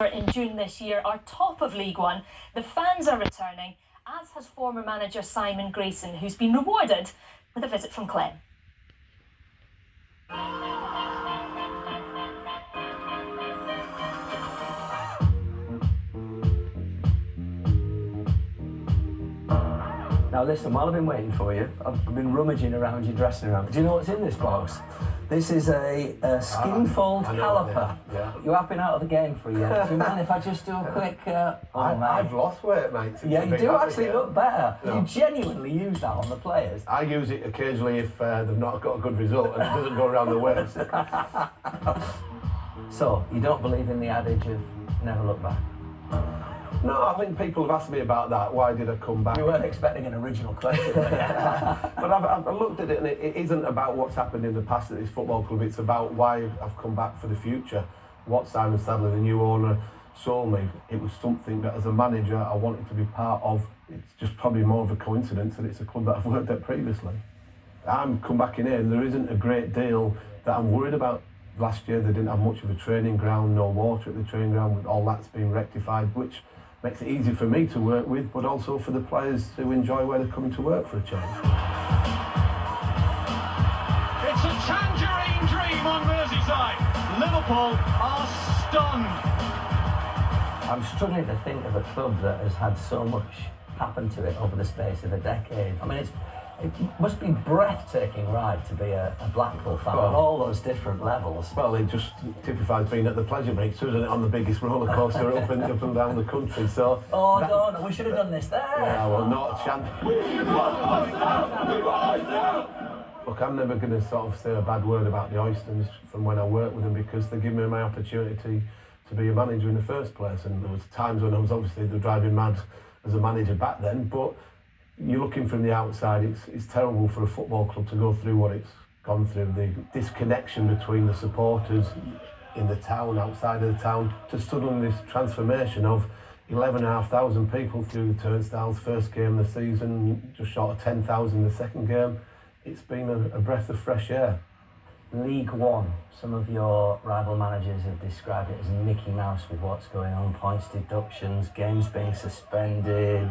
In June this year are top of League One. The fans are returning, as has former manager Simon Grayson, who's been rewarded with a visit from Clem. Now listen, while I've been waiting for you, I've been rummaging around your dressing room. Do you know what's in this box? This is a skin-fold caliper. Yeah. You have been out of the game for a year. Do you mind if I just do a quick... I've lost weight, mate. Yeah, you do actually look better. No. You genuinely use that on the players. I use it occasionally if they've not got a good result and it doesn't go around the waist. So, you don't believe in the adage of never look back? No, I think people have asked me about that. Why did I come back? You weren't expecting an original question. But I've looked at it, and it isn't about what's happened in the past at this football club. It's about why I've come back for the future. What Simon Sadler, the new owner, sold me. It was something that, as a manager, I wanted to be part of. It's just probably more of a coincidence that it's a club that I've worked at previously. I'm come back in here, and there isn't a great deal that I'm worried about. Last year, they didn't have much of a training ground, no water at the training ground. All that's been rectified, which makes it easy for me to work with, but also for the players to enjoy where they're coming to work for a change. It's a tangerine dream on Merseyside. Liverpool are stunned. I'm struggling to think of a club that has had so much happen to it over the space of a decade. I mean, it must be breathtaking ride to be a Blackpool fan on all those different levels. Well, it just typifies being at the pleasure meets, doesn't it, on the biggest roller coaster up and down the country. So. No, we should have done this there. Yeah, well, not a chance. Look, I'm never going to sort of say a bad word about the Oysters from when I worked with them, because they give me my opportunity to be a manager in the first place. And there was times when I was obviously driving mad as a manager back then, but you're looking from the outside, it's terrible for a football club to go through what it's gone through. The disconnection between the supporters in the town, outside of the town, to suddenly this transformation of 11,500 people through the turnstiles, first game of the season, just short of 10,000 the second game. It's been a breath of fresh air. League One, some of your rival managers have described it as Mickey Mouse with what's going on, points deductions, games being suspended.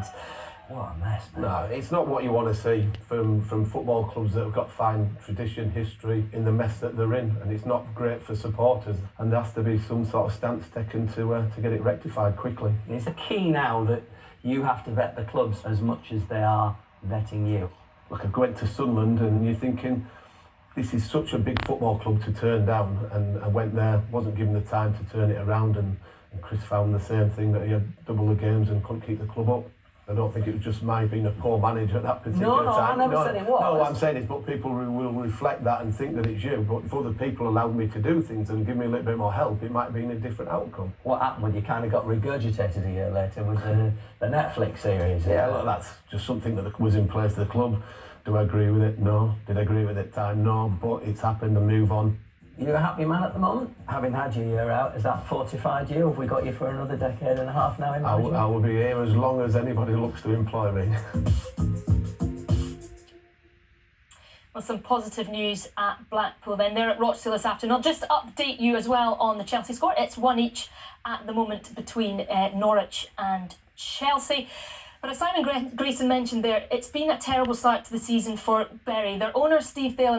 What a mess, man. No, it's not what you want to see from football clubs that have got fine tradition, history, in the mess that they're in, and it's not great for supporters, and there has to be some sort of stance taken to get it rectified quickly. It's the key now that you have to vet the clubs as much as they are vetting you. Look, I went to Sunderland and you're thinking, this is such a big football club to turn down, and I went there, wasn't given the time to turn it around, and Chris found the same thing, that he had double the games and couldn't keep the club up. I don't think it was just my being a poor manager at that particular time. I never said it was. No, what I'm saying is, but people will reflect that and think that it's you. But if other people allowed me to do things and give me a little bit more help, it might have been a different outcome. What happened when you kind of got regurgitated a year later was the Netflix series? Yeah, look, that's just something that was in place at the club. Do I agree with it? No. Did I agree with it at the time? No. But it's happened, and move on. You're a happy man at the moment? Having had your year out, has that fortified you? Have we got you for another decade and a half now in management? I will be here as long as anybody looks to employ me. Well, some positive news at Blackpool then. They're at Rochdale this afternoon. I'll just update you as well on the Chelsea score. It's 1 each at the moment between Norwich and Chelsea. But as Simon Grayson mentioned there, it's been a terrible start to the season for Bury. Their owner, Steve Thalen,